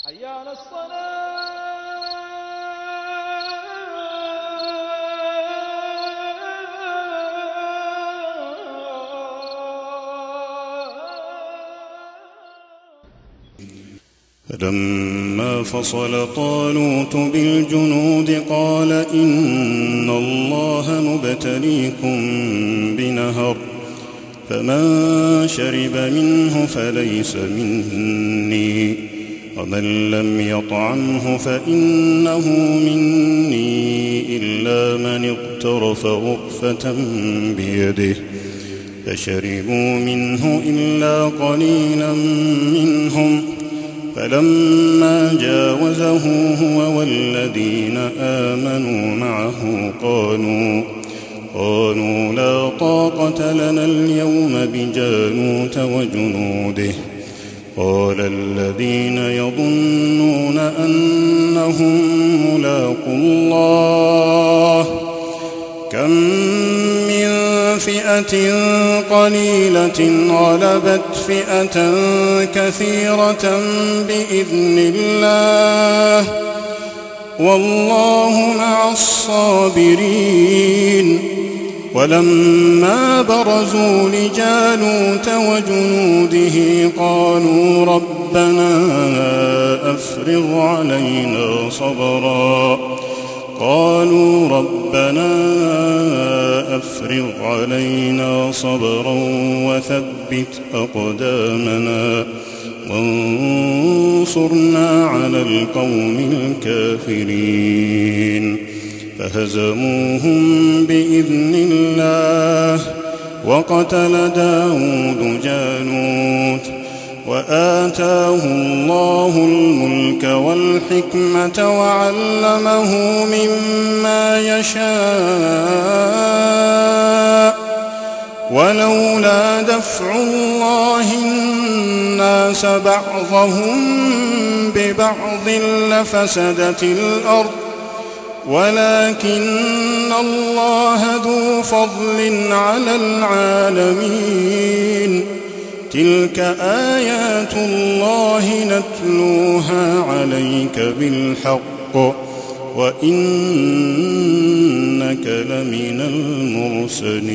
حي على الصلاة. فلما فصل طالوت بالجنود قال إن الله مبتليكم بنهر فمن شرب منه فليس مني ومن لم يطعمه فإنه مني إلا من اغترف غرفة بيده فشربوا منه إلا قليلا منهم فلما جاوزه هو والذين آمنوا معه قالوا لا طاقة لنا اليوم بجالوت وجنوده قال الذين يظنون أنهم ملاقو الله كم من فئة قليلة غلبت فئة كثيرة بإذن الله والله مع الصابرين ولما برزوا لجالوت وجنوده قالوا ربنا أفرغ علينا صبرا وثبت أقدامنا وانصرنا على القوم الكافرين فهزموهم بإذن الله وقتل داود جالوت وآتاه الله الملك والحكمة وعلمه مما يشاء ولولا دفع الله الناس بعضهم ببعض لفسدت الأرض ولكن الله ذو فضل على العالمين تلك آيات الله نتلوها عليك بالحق وإنك لمن المرسلين.